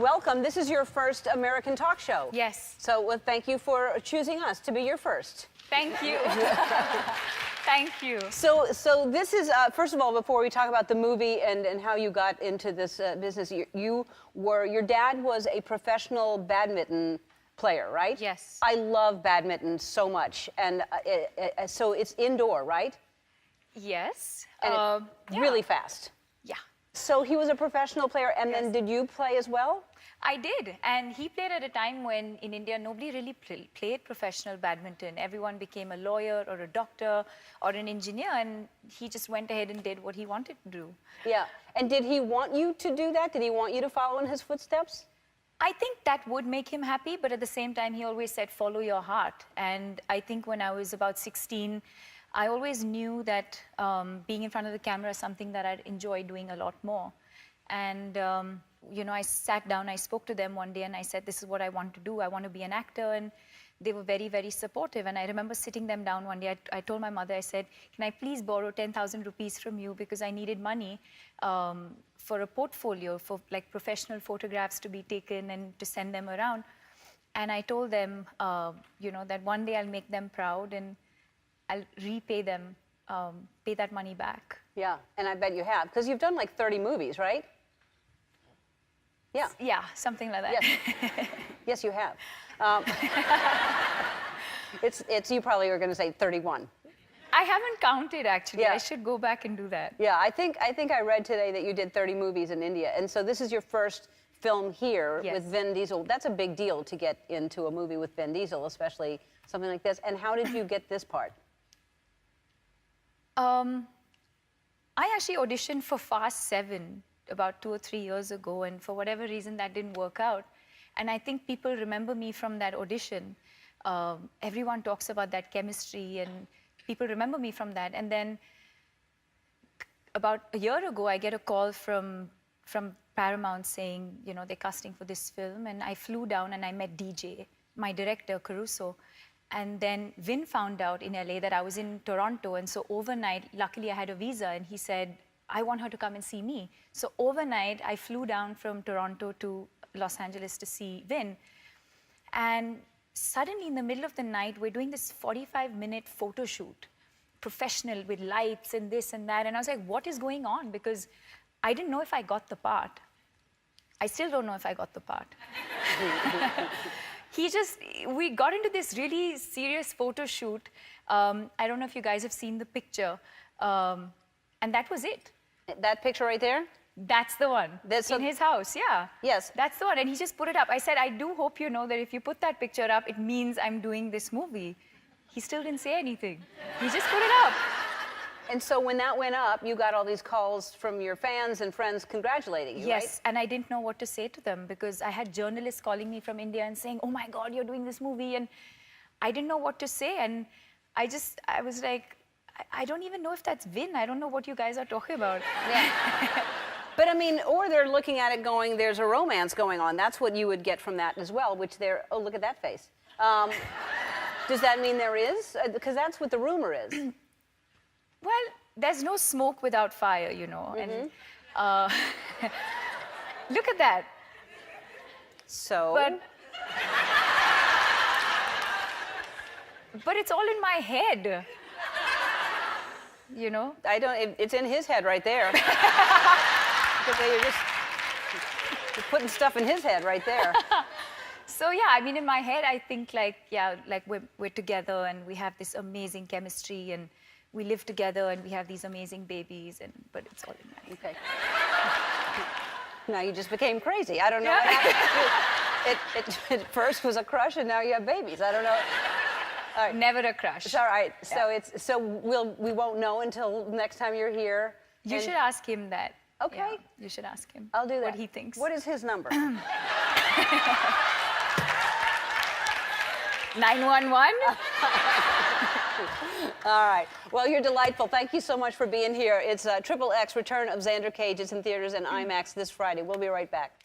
Welcome. This is your first American talk show. Yes. So thank you for choosing us to be your first. Thank you. Thank you. So this is, first of all, before we talk about the movie and how you got into this business, your dad was a professional badminton player, right? Yes. I love badminton so much. And so it's indoor, right? Yes. And really fast. Yeah. So he was a professional player, and then did you play as well? I did, and he played at a time when in India nobody really played professional badminton. Everyone became a lawyer or a doctor or an engineer, and he just went ahead and did what he wanted to do. Yeah, and did he want you to do that? Did he want you to follow in his footsteps? I think that would make him happy, but at the same time, he always said, follow your heart. And I think when I was about 16, I always knew that being in front of the camera is something that I'd enjoy doing a lot more. And you know, I sat down, I spoke to them one day, and I said, this is what I want to do. I want to be an actor. And they were very, very supportive. And I remember sitting them down one day. I told my mother, I said, can I please borrow 10,000 rupees from you, because I needed money for a portfolio, for like professional photographs to be taken and to send them around. And I told them, you know, that one day I'll make them proud and I'll repay them, pay that money back. Yeah, and I bet you have, because you've done like 30 movies, right? Yeah. Yeah, something like that. Yes, yes you have. You probably are going to say 31. I haven't counted, actually. Yeah. I should go back and do that. Yeah, I think I read today that you did 30 movies in India, and so this is your first film here with Vin Diesel. That's a big deal to get into a movie with Vin Diesel, especially something like this. And how did you get this part? I actually auditioned for Fast 7 about 2 or 3 years ago, and for whatever reason that didn't work out. And I think people remember me from that audition. Everyone talks about that chemistry, and people remember me from that. And then about a year ago, I get a call from Paramount saying, you know, they're casting for this film. And I flew down and I met DJ, my director, Caruso. And then Vin found out in LA that I was in Toronto. And so overnight, luckily I had a visa, and he said, I want her to come and see me. So overnight, I flew down from Toronto to Los Angeles to see Vin. And suddenly, in the middle of the night, we're doing this 45-minute photo shoot, professional, with lights and this and that. And I was like, what is going on? Because I didn't know if I got the part. I still don't know if I got the part. We got into this really serious photo shoot. I don't know if you guys have seen the picture. And that was it. That picture right there? That's the one. In his house, yeah. Yes. That's the one. And he just put it up. I said, I do hope you know that if you put that picture up, it means I'm doing this movie. He still didn't say anything. He just put it up. And so when that went up, you got all these calls from your fans and friends congratulating you, right? Yes, and I didn't know what to say to them, because I had journalists calling me from India and saying, oh my God, you're doing this movie. And I didn't know what to say. And I was like, I don't even know if that's Vin. I don't know what you guys are talking about. Yeah. But I mean, or they're looking at it going, there's a romance going on. That's what you would get from that as well, which oh, look at that face. Does that mean there is? Because that's what the rumor is. Well, there's no smoke without fire, you know. Mm-hmm. And look at that. So? But it's all in my head. You know? It's in his head right there. You're putting stuff in his head right there. So yeah, I mean, in my head, I think like, yeah, like we're together and we have this amazing chemistry and we live together and we have these amazing babies, but it's all in my head. Okay. Now you just became crazy. I don't know what happened. It first was a crush and now you have babies. I don't know. All right. Never a crush. It's all right. Yeah. So we won't know until next time you're here. You should ask him that. Okay. Yeah, you should ask him. I'll do that. What he thinks. What is his number? 911? All right. Well, you're delightful. Thank you so much for being here. It's XXX, Return of Xander Cage. It's in theaters and IMAX this Friday. We'll be right back.